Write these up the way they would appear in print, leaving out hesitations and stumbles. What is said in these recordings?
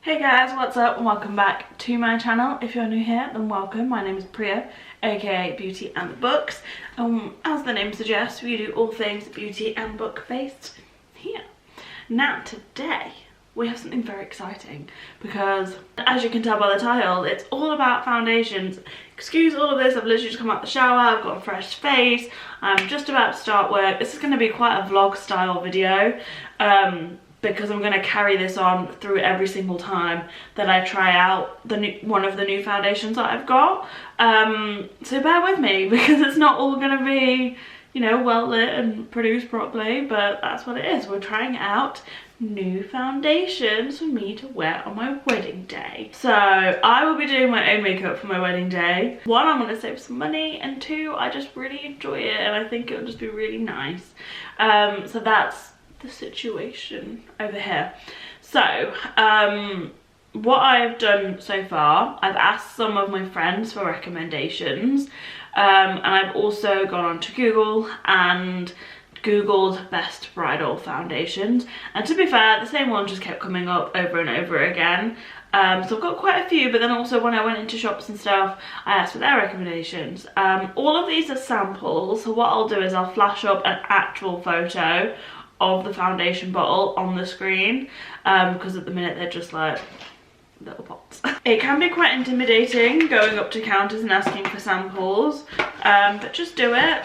Hey guys, what's up and welcome back to my channel. If you're new here, then welcome. My name is Priya, aka Beauty and the Books. As the name suggests, we do all things beauty and book based here. Now today we have something very exciting because, as you can tell by the title, it's all about foundations. Excuse all of this, I've literally just come out the shower, I've got a fresh face, I'm just about to start work. This is going to be quite a vlog style video. Because I'm going to carry this on through every single time that I try out one of the new foundations that I've got. So bear with me because it's not all going to be, you know, well lit and produced properly, but that's what it is. We're trying out new foundations for me to wear on my wedding day. So I will be doing my own makeup for my wedding day. One, I'm going to save some money, and two, I just really enjoy it and I think it'll just be really nice. So that's the situation over here. So what I've done so far, I've asked some of my friends for recommendations, and I've also gone on to Google and googled best bridal foundations, and to be fair, the same one just kept coming up over and over again. So I've got quite a few, but then also when I went into shops and stuff, I asked for their recommendations. All of these are samples, so what I'll do is I'll flash up an actual photo of the foundation bottle on the screen, because at the minute they're just like little pots. It can be quite intimidating going up to counters and asking for samples, but just do it.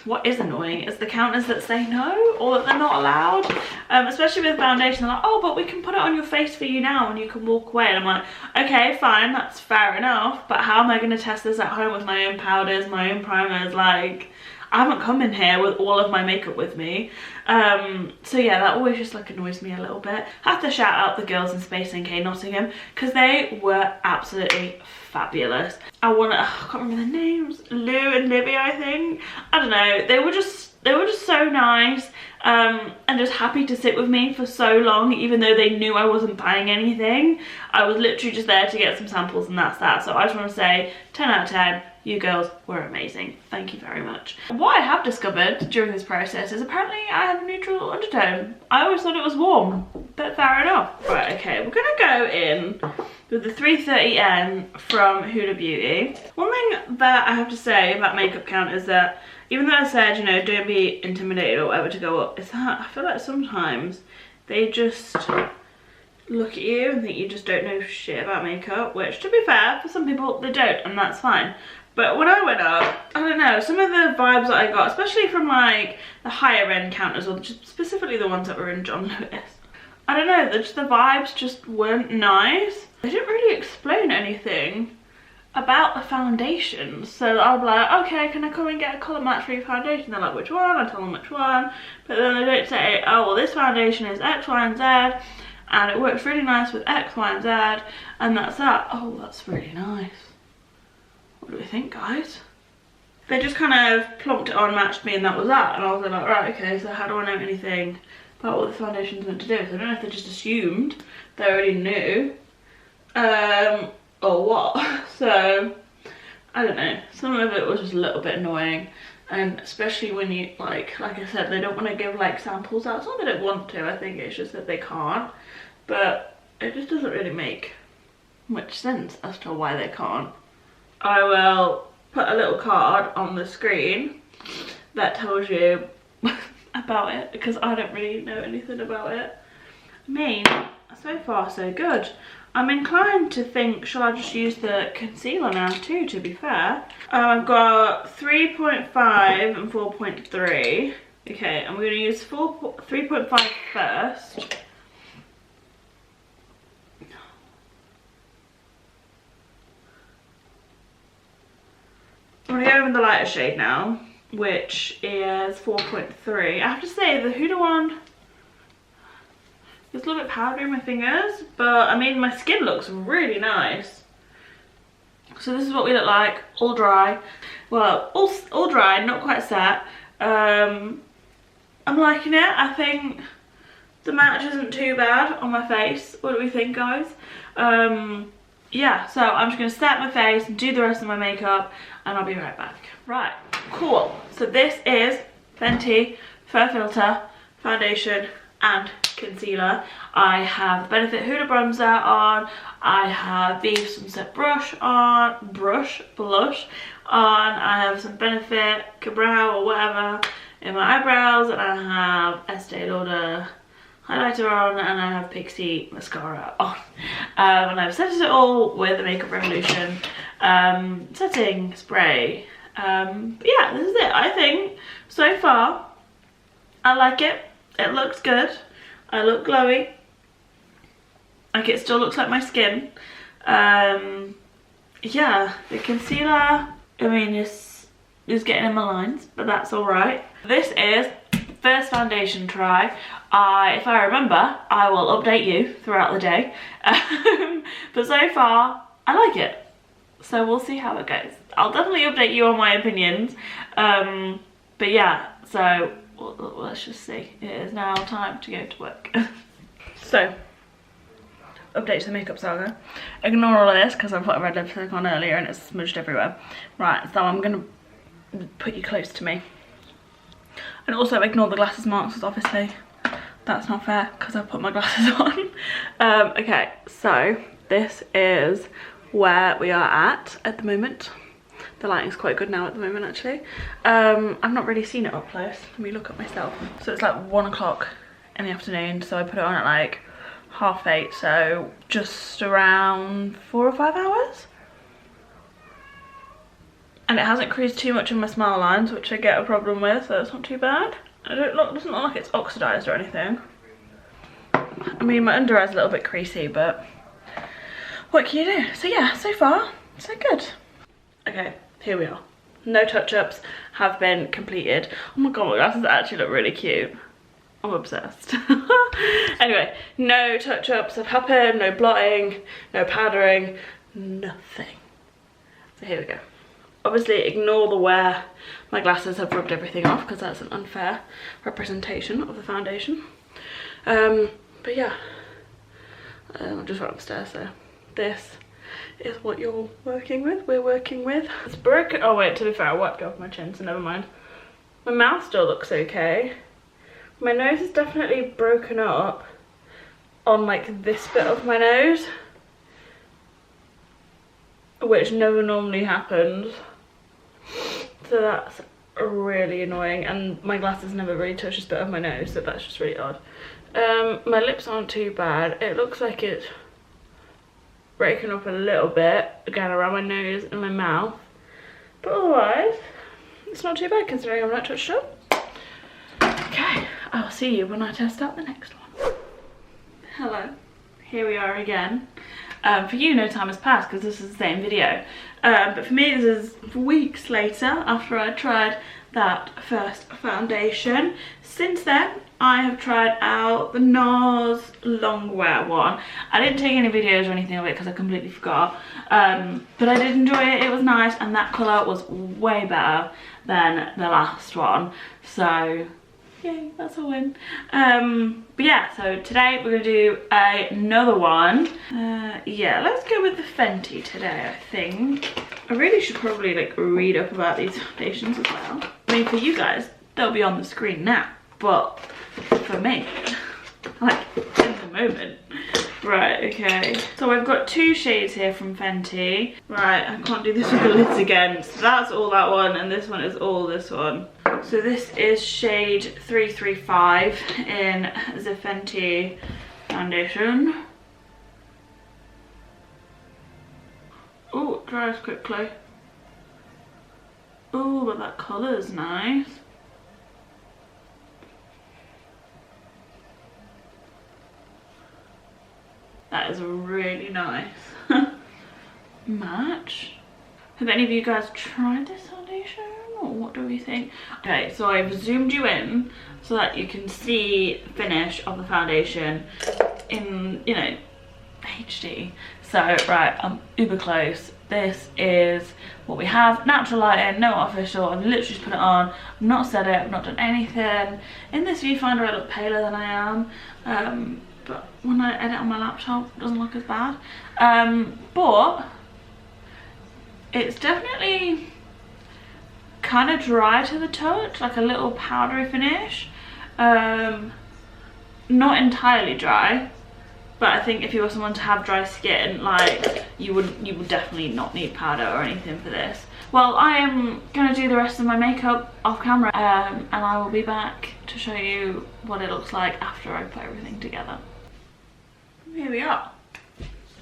What is annoying is the counters that say no or that they're not allowed, especially with foundation. They're like, oh, but we can put it on your face for you now and you can walk away. And I'm like, okay, fine, that's fair enough, but how am I going to test this at home with my own powders, my own primers? Like, I haven't come in here with all of my makeup with me. So yeah, that always just like annoys me a little bit. I have to shout out the girls in Space NK Nottingham because they were absolutely fabulous. I can't remember their names, Lou and Libby, I think. I don't know, they were just so nice, and just happy to sit with me for so long, even though they knew I wasn't buying anything. I was literally just there to get some samples and that's that. So I just want to say 10 out of 10. You girls were amazing. Thank you very much. What I have discovered during this process is apparently I have a neutral undertone. I always thought it was warm, but fair enough. Right, okay, we're gonna go in with the 330N from Huda Beauty. One thing that I have to say about makeup count is that even though I said, you know, don't be intimidated or whatever to go up, is that I feel like sometimes they just look at you and think you just don't know shit about makeup, which, to be fair, for some people they don't, and that's fine. But when I went up, I don't know, some of the vibes that I got, especially from like the higher end counters, or just specifically the ones that were in John Lewis, I don't know, the vibes just weren't nice. They didn't really explain anything about the foundations. So I'll be like, okay, can I come and get a colour match for your foundation? They're like, which one? I tell them which one. But then they don't say, oh, well, this foundation is X, Y, and Z, and it works really nice with X, Y, and Z, and that's that. Oh, that's really nice. What do we think, guys? They just kind of plonked it on, matched me, and that was that. And I was like, right, okay, so how do I know anything about what the foundation's meant to do? So I don't know if they just assumed they already knew, or what. So, I don't know. Some of it was just a little bit annoying. And especially when you, like I said, they don't want to give like samples out. It's not that they don't want to, I think it's just that they can't. But it just doesn't really make much sense as to why they can't. I will put a little card on the screen that tells you about it, because I don't really know anything about it. I mean, so far so good. I'm inclined to think, shall I just use the concealer now too, to be fair? I've got 3.5 and 4.3. Okay, I'm going to use 3.5 first. I'm going to go in the lighter shade now, which is 4.3. I have to say, the Huda one is a little bit powdery in my fingers, but I mean, my skin looks really nice. So this is what we look like, all dry. Well, all dry, not quite set. I'm liking it. I think the match isn't too bad on my face. What do we think, guys? Yeah, so I'm just going to set my face and do the rest of my makeup, and I'll be right back. Right, cool. So this is Fenty Faux Filter foundation and concealer. I have the Benefit Huda bronzer on. I have Vive Sunset blush on. I have some Benefit Cabral or whatever in my eyebrows, and I have Esteé Lauder highlighter on, and I have Pixie mascara on. And I've set it all with the Makeup Revolution setting spray. But yeah, this is it. I think so far I like it. It looks good. I look glowy. Like, it still looks like my skin. Yeah, the concealer, I mean, is getting in my lines, but that's alright. This is first foundation try. If I remember, I will update you throughout the day. But so far, I like it. So we'll see how it goes. I'll definitely update you on my opinions. But yeah, so let's just see. It is now time to go to work. So, update to the makeup saga. Ignore all of this because I put a red lipstick on earlier and it's smudged everywhere. Right, so I'm gonna put you close to me. And also ignore the glasses marks, because obviously that's not fair because I put my glasses on. Okay, so this is where we are at the moment. The lighting's quite good now at the moment, actually. I've not really seen it up close. Let me look at myself. So it's like 1 o'clock in the afternoon, so I put it on at like 8:30, so just around 4 or 5 hours. And it hasn't creased too much in my smile lines, which I get a problem with, so it's not too bad. It doesn't look like it's oxidized or anything. I mean, my under eye's a little bit creasy, but what can you do? So yeah, so far, so good. Okay, here we are. No touch-ups have been completed. Oh my god, my glasses actually look really cute. I'm obsessed. Anyway, no touch-ups have happened, no blotting, no powdering, nothing. So here we go. Obviously ignore the wear. My glasses have rubbed everything off because that's an unfair representation of the foundation. But yeah, I'm just right upstairs, so this is what you're working with, we're working with. It's broken. Oh wait, to be fair, I wiped it off my chin, so never mind. My mouth still looks okay. My nose is definitely broken up on like this bit of my nose, which never normally happens. So that's really annoying, and my glasses never really touch this bit of my nose, so that's just really odd. My lips aren't too bad. It looks like it's breaking up a little bit, again around my nose and my mouth. But otherwise, it's not too bad considering I'm not touched up. Okay, I'll see you when I test out the next one. Hello, here we are again. For you, no time has passed because this is the same video. But for me, this is weeks later after I tried that first foundation. Since then, I have tried out the Nars Longwear one. I didn't take any videos or anything of it because I completely forgot. But I did enjoy it. It was nice, and that colour was way better than the last one. So yay, that's a win. But yeah, so today we're gonna do another one. Yeah, let's go with the Fenty today, I think. I really should probably like read up about these foundations as well. I mean, for you guys, they'll be on the screen now, but for me, like in the moment. Right, okay. So I've got 2 shades here from Fenty. Right, I can't do this with the lids again. So that's all that one, and this one is all this one. So this is shade 335 in the Fenty foundation. Oh, it dries quickly. Oh, but that colour is nice. That is really nice. Match. Have any of you guys tried this foundation? Or what do we think? Okay, so I've zoomed you in so that you can see the finish of the foundation in, you know, HD. So, right, I'm uber close. This is what we have. Natural lighting, no artificial. I've literally just put it on. I've not set it, I've not done anything. In this viewfinder, I look paler than I am. But when I edit on my laptop, it doesn't look as bad. But it's definitely kind of dry to the touch, like a little powdery finish. not entirely dry, but I think if you were someone to have dry skin, like, you would definitely not need powder or anything for this. Well, I am gonna do the rest of my makeup off camera, and I will be back to show you what it looks like after I put everything together. Here we are.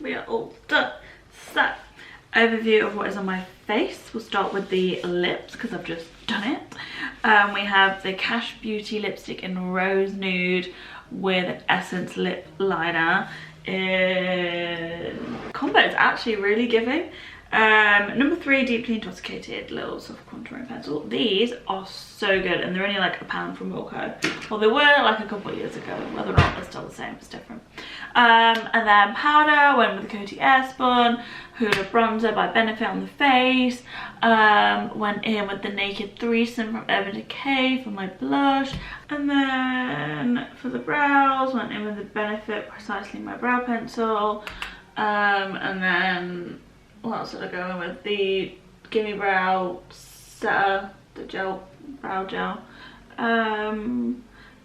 We are all done. So, overview of what is on my face. We'll start with the lips because I've just done it. We have the Cash Beauty lipstick in Rose Nude with an Essence lip liner. Combo is actually really giving. Number 3, Deeply Intoxicated little soft contouring pencil. These are so good, and they're only like £1 from Wilko. Well, they were like a couple of years ago. Whether or not they're still the same, it's different. And then powder, went with the Coty Airspun. Huda bronzer by Benefit on the face. Went in with the Naked Threesome from Urban Decay for my blush. And then for the brows, went in with the Benefit Precisely My Brow Pencil. And then what else did I go in with? The Gimme Brow Setter, the gel, brow gel.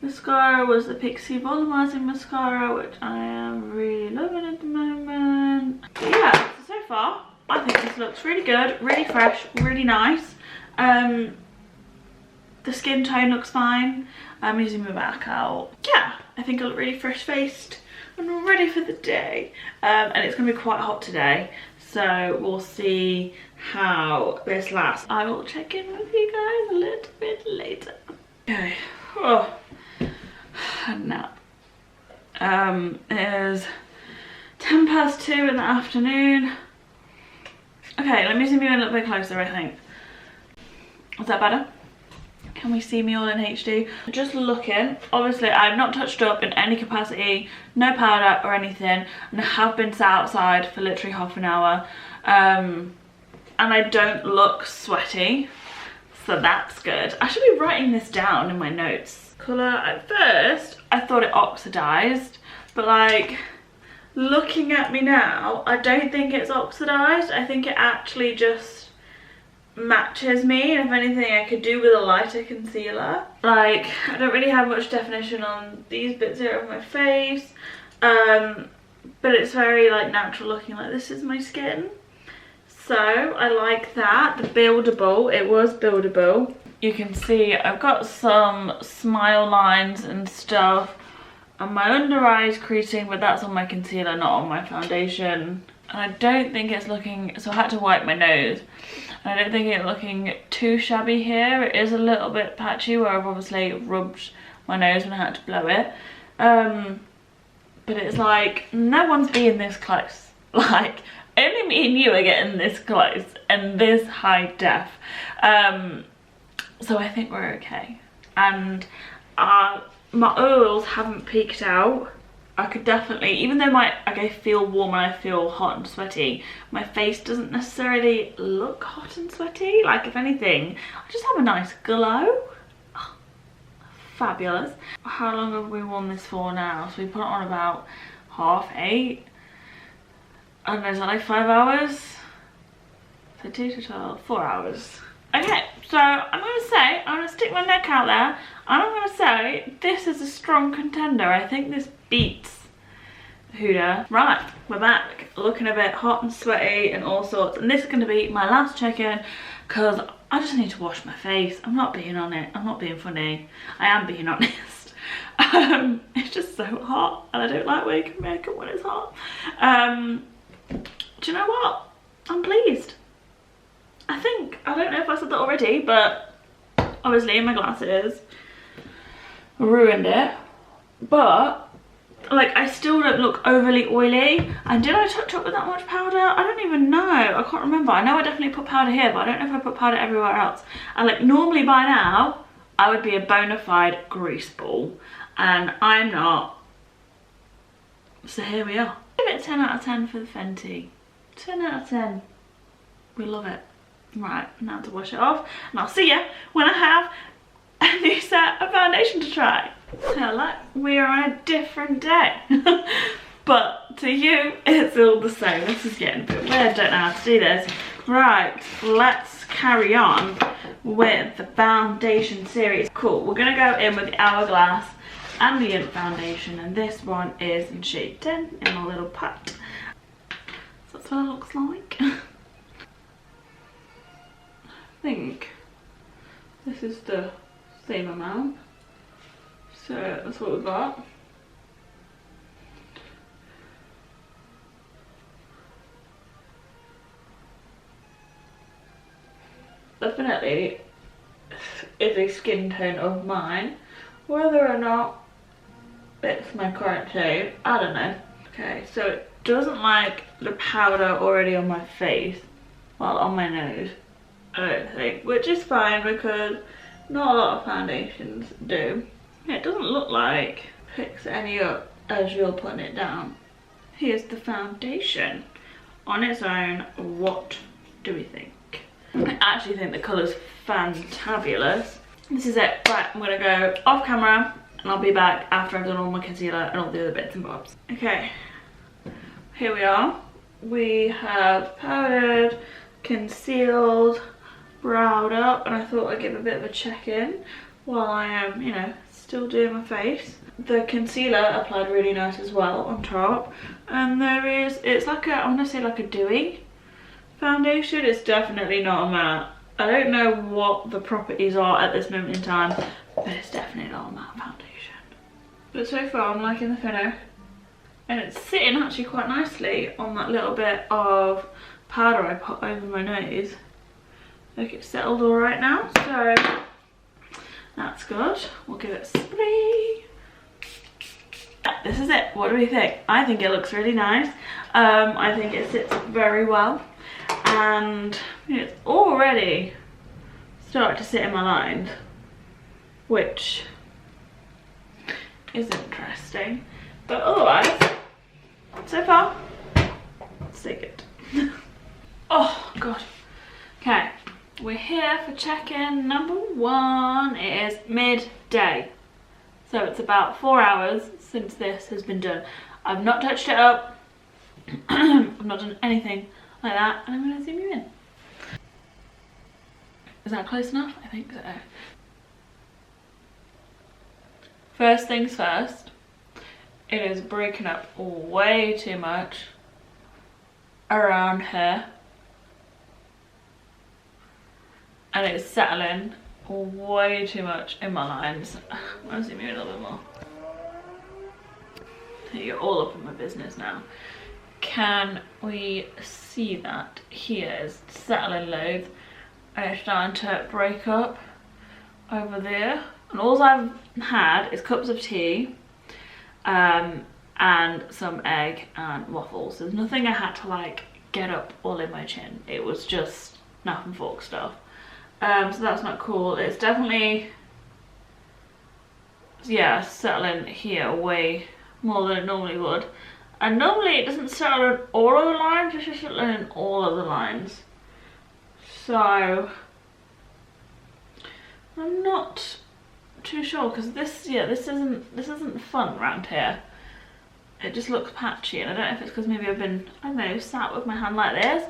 Mascara was the Pixie Volumizing Mascara, which I am really loving at the moment. But yeah, so far, I think this looks really good, really fresh, really nice. The skin tone looks fine. I'm using my back out. Yeah, I think I look really fresh-faced and ready for the day. And it's going to be quite hot today, so we'll see how this lasts. I will check in with you guys a little bit later. Okay. Oh. Nap. It is 2:10 in the afternoon. Okay, let me zoom you in a little bit closer, I think. Is that better? Can we see me all in HD? Just looking, obviously I've not touched up in any capacity, no powder or anything, and I have been sat outside for literally half an hour, and I don't look sweaty, so that's good. I should be writing this down in my notes. Colour, at first I thought it oxidized, but like looking at me now, I don't think it's oxidized. I think it actually just matches me, and if anything I could do with a lighter concealer. Like, I don't really have much definition on these bits here of my face, but it's very like natural looking, like this is my skin, so I like that. The buildable, it was buildable. You can see I've got some smile lines and stuff on my under eyes creasing, but that's on my concealer, not on my foundation. And I don't think it's looking, so I had to wipe my nose. And I don't think it's looking too shabby here. It is a little bit patchy where I've obviously rubbed my nose when I had to blow it. But it's like, no one's being this close. Like, only me and you are getting this close and this high def. So I think we're okay. And my oils haven't peaked out. I could definitely, even though I feel warm and I feel hot and sweaty, my face doesn't necessarily look hot and sweaty. Like, if anything, I just have a nice glow. Oh, fabulous. How long have we worn this for now? So we put it on about 8:30. I don't know, is that like 5 hours? So 2 to 12, 4 hours. Okay, so I'm going to stick my neck out there, and I'm going to say this is a strong contender. I think this beats Huda. Right, we're back, looking a bit hot and sweaty and all sorts, and this is going to be my last check-in because I just need to wash my face. I'm not being on it, I'm not being funny, I am being honest. It's just so hot, and I don't like wearing makeup when it's hot. Do you know what? I'm pleased. I don't know if I said that already, but obviously my glasses ruined it. But like, I still don't look overly oily. And did I touch up with that much powder? I don't even know. I can't remember. I know I definitely put powder here, but I don't know if I put powder everywhere else. And like, normally by now I would be a bona fide grease ball, and I'm not. So here we are. Give it 10 out of 10 for the Fenty. 10 out of 10. We love it. Right, now to wash it off, and I'll see you when I have a new set of foundation to try. So like, we are on a different day. But to you, it's all the same. This is getting a bit weird, I don't know how to do this. Right, let's carry on with the foundation series. Cool, we're gonna go in with the Hourglass Ambient Foundation, and this one is in shade 10 in a little pot. So that's what it looks like. I think this is the same amount, so that's what we've got. Definitely is a skin tone of mine. Whether or not it's my current shade, I don't know. Okay, so it doesn't like the powder already on my face, well, on my nose, I don't think, which is fine because not a lot of foundations do. Yeah, it doesn't look like it picks any up as you're putting it down. Here's the foundation on its own. What do we think? I actually think the colour's fantabulous. This is it. Right, I'm gonna go off camera and I'll be back after I've done all my concealer and all the other bits and bobs. Okay, here we are. We have powdered, concealed, browed up, and I thought I'd give a bit of a check-in while I am, you know, still doing my face. The concealer applied really nice as well on top, and there is, it's like a, I want to say like a dewy foundation. It's definitely not a matte. I don't know what the properties are at this moment in time, but it's definitely not a matte foundation. But so far I'm liking the finish, and it's sitting actually quite nicely on that little bit of powder I put over my nose. Look, it's settled all right now, so that's good. We'll give it a spray. This is it. What do we think? I think it looks really nice. I think it sits very well, and it's already started to sit in my lines, which is interesting. But otherwise, so far, so good. Oh god. Okay, we're here for check-in number 1. It is midday, so it's about 4 hours since this has been done. I've not touched it up. I've not done anything like that, and I'm going to zoom you in. Is that close enough? I think so. First things first, it is breaking up way too much around here, and it's settling way too much in my lines. I'm going to zoom you in a little bit more. You're all up in my business now. Can we see that? Here is settling loads, and it's starting to break up over there. And all I've had is cups of tea and some egg and waffles. There's nothing I had to like get up all in my chin. It was just knife and fork stuff. So that's not cool. It's definitely, yeah, settling here way more than it normally would. And normally it doesn't settle in all of the lines, it's just settling in all of the lines. So I'm not too sure, because this, yeah, this isn't fun around here. It just looks patchy, and I don't know if it's because maybe I've been, I don't know, sat with my hand like this.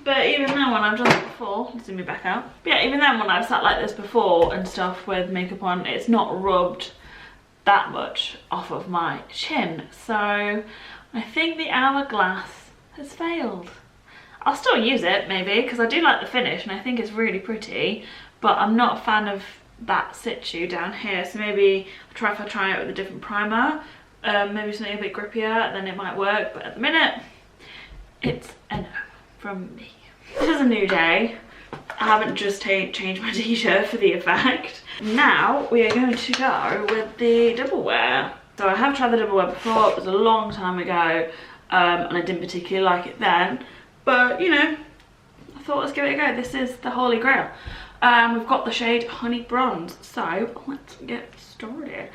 But even then, when I've done it before, let's zoom me back out. But yeah, even then when I've sat like this before and stuff with makeup on, it's not rubbed that much off of my chin. So I think the Hourglass has failed. I'll still use it maybe, because I do like the finish and I think it's really pretty, but I'm not a fan of that situ down here. So maybe if I try it with a different primer, maybe something a bit grippier, then it might work. But at the minute, it's a no from me. This is a new day. I haven't just changed my t-shirt for the effect. Now we are going to go with the Double Wear. So I have tried the Double Wear before. It was a long time ago, and I didn't particularly like it then. But you know, I thought let's give it a go. This is the Holy Grail. We've got the shade Honey Bronze. So let's get started.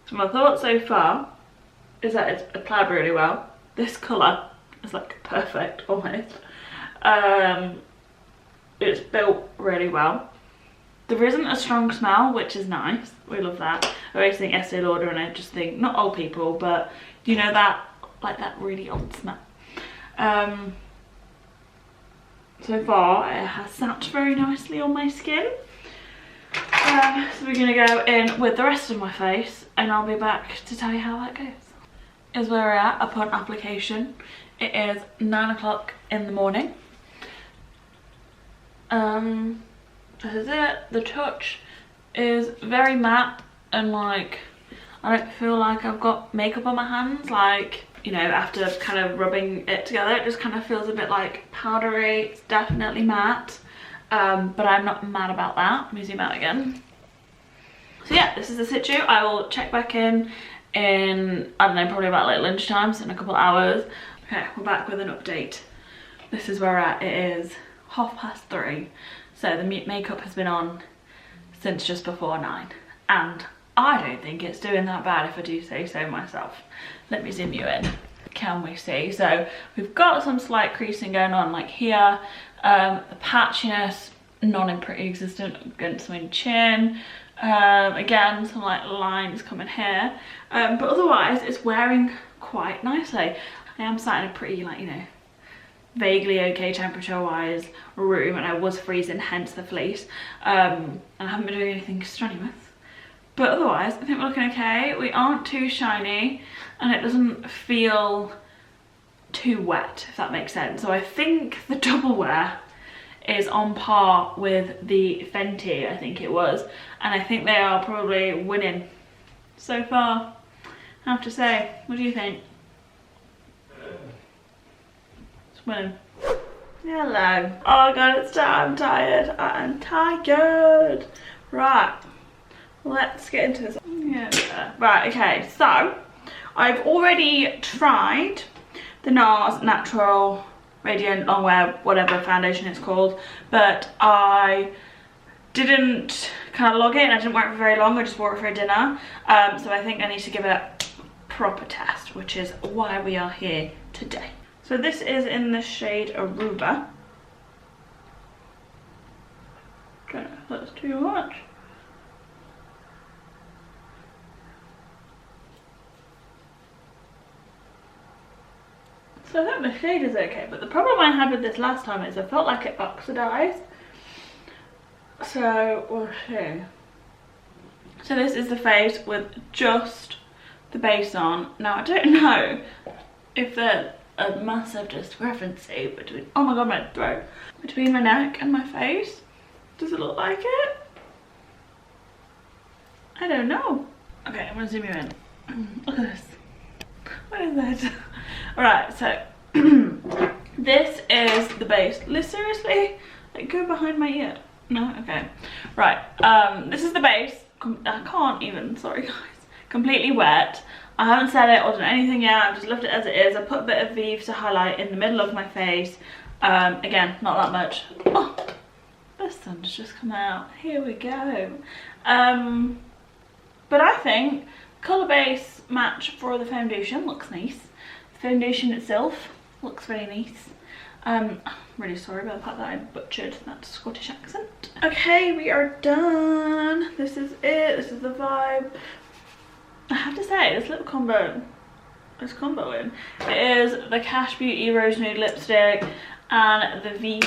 So my thoughts so far is that it's applied really well. This colour is like perfect almost. It's built really well. There isn't a strong smell, which is nice. We love that. I always think Esteé Lauder, and I just think, not old people, but you know that, like that really old smell. so far it has sat very nicely on my skin. So we're gonna go in with the rest of my face and I'll be back to tell you how that goes. Is where we're at upon application. It is 9 o'clock in the morning. This is it. The touch is very matte and like I don't feel like I've got makeup on my hands, like, you know, after kind of rubbing it together it just kind of feels a bit like powdery. It's definitely matte, but I'm not mad about that. Let me zoom out again. So yeah, this is the situ. I will check back in I don't know, probably about like lunchtime, so in a couple hours. Okay, we're back with an update. This is where we're at. It is 3:30, so the makeup has been on since just before 9, and I don't think it's doing that bad if I do say so myself. Let me zoom you in. Can we see? So we've got some slight creasing going on like here, the patchiness non-existent against my chin, again some like lines coming here, but otherwise it's wearing quite nicely. I am sat in a pretty, like, you know, vaguely okay temperature wise room, and I was freezing, hence the fleece, and I haven't been doing anything strenuous, but otherwise I think we're looking okay. We aren't too shiny and it doesn't feel too wet, if that makes sense. So I think the double wear is on par with the Fenty, I think it was, and I think they are probably winning so far, I have to say. What do you think? It's winning. Hello. Oh god, it's time. I'm tired. I'm tired. Right, let's get into this. Yeah. Right, okay, so I've already tried the Nars Natural Radiant Longwear, whatever foundation it's called, but I didn't kind of log it and I didn't wear it for very long. I just wore it for a dinner, so I think I need to give it a proper test, which is why we are here today. So this is in the shade Aruba. Don't know if that's too much. So I think the shade is okay, but the problem I had with this last time is I felt like it oxidized. So we'll see. So this is the face with just the base on. Now I don't know if there's a massive discrepancy between, oh my god, my throat, between my neck and my face. Does it look like it? I don't know. Okay, I'm gonna zoom you in. Look at this. What is that? Alright, so this is the base. Seriously? Like, go behind my ear. No? Okay. Right, this is the base. I can't even, sorry guys. Completely wet. I haven't set it or done anything yet. I've just left it as it is. I put a bit of Vive to highlight in the middle of my face. Again, not that much. Oh, the sun's just come out. Here we go. But I think colour base match for the foundation looks nice. The foundation itself looks very nice. I'm really sorry about the fact that I butchered that Scottish accent. Okay, we are done. This is it. This is the vibe. I have to say, this lip combo is comboing. It is the Cash Beauty Rose Nude lipstick and the V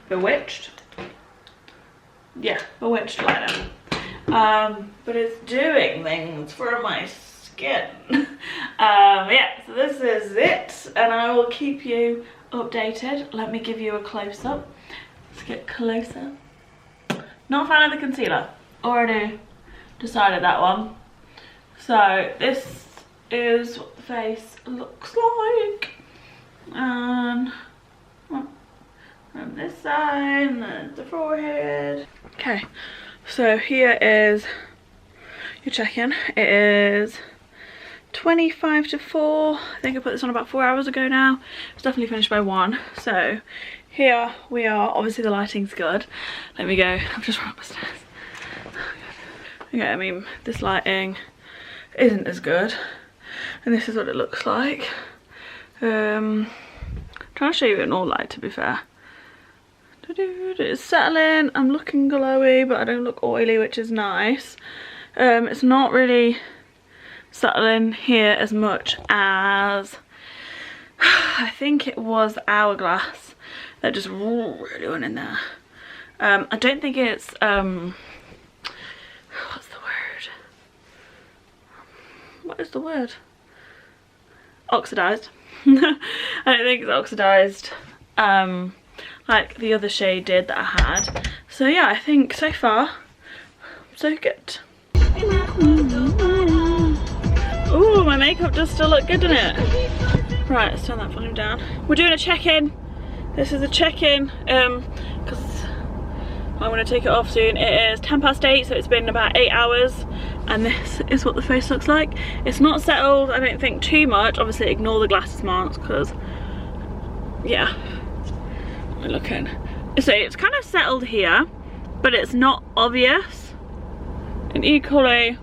Bewitched. Yeah, Bewitched liner. But it's doing things for my skin. Yeah, so this is it, and I will keep you updated. Let me give you a close-up. Let's get closer. Not a fan of the concealer. Already decided that one. So this is what the face looks like. And from this side, and then the forehead. Okay, so here is your check-in. It is 25 to 4. I think I put this on about 4 hours ago now. It's definitely finished by 1. So here we are. Obviously the lighting's good. Let me go. I've just run up the stairs. Okay, I mean, this lighting isn't as good, and this is what it looks like. I'm trying to show you in all light, to be fair. It's settling. I'm looking glowy, but I don't look oily, which is nice. It's not really settling here as much as I think it was the Hourglass That just really went in there. I don't think it's what's the word? What is the word? Oxidized. I don't think it's oxidized like the other shade did that I had. So yeah, I think so far so good. Ooh, my makeup does still look good, doesn't it? Right, let's turn that volume down. We're doing a check-in. This is a check-in because I'm going to take it off soon. It is 8:10, so it's been about 8 hours, and this is what the face looks like. It's not settled, I don't think, too much. Obviously ignore the glasses marks because, yeah, we're looking. So it's kind of settled here, but it's not obvious, and equally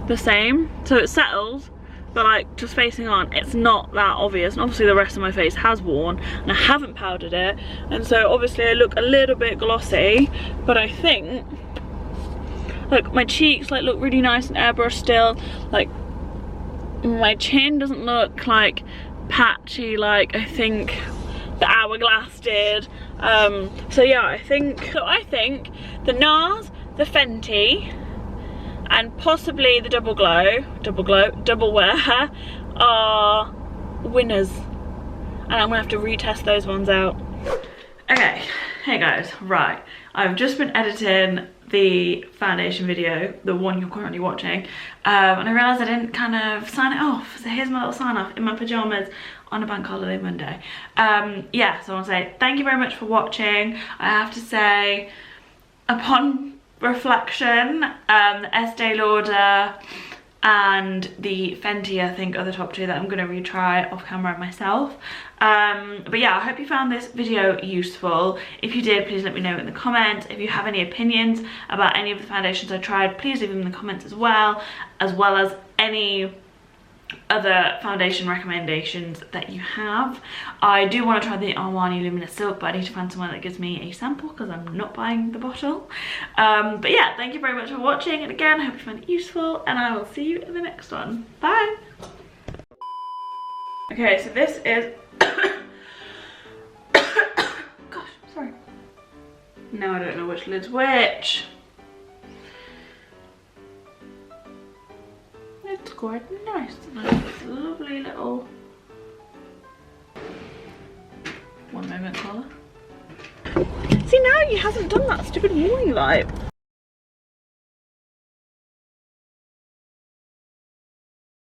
the same. So it's settled, but like just facing on, it's not that obvious. And obviously the rest of my face has worn, and I haven't powdered it, and so obviously I look a little bit glossy. But I think, like, my cheeks like look really nice and airbrushed still. Like my chin doesn't look like patchy like I think the Hourglass did. So yeah, I think the Nars, the Fenty, and possibly the Double Wear are winners, and I'm gonna have to retest those ones out. Okay, hey guys, right, I've just been editing the foundation video, the one you're currently watching, and I realised I didn't kind of sign it off, so here's my little sign off in my pyjamas on a bank holiday Monday. Yeah, so I want to say thank you very much for watching. I have to say, upon reflection, the Esteé Lauder and the Fenty, I think, are the top two that I'm going to retry off camera myself. But yeah, I hope you found this video useful. If you did, please let me know in the comments. If you have any opinions about any of the foundations I tried, please leave them in the comments as well as any other foundation recommendations that you have. I do want to try the Armani Luminous Silk, but I need to find someone that gives me a sample because I'm not buying the bottle. But yeah, thank you very much for watching, and again, I hope you found it useful, and I will see you in the next one. Bye! Okay, so this is gosh, sorry. Now I don't know which lid's which. It's quite nice. Nice, lovely little. One moment, colour. See, now he hasn't done that stupid warning light.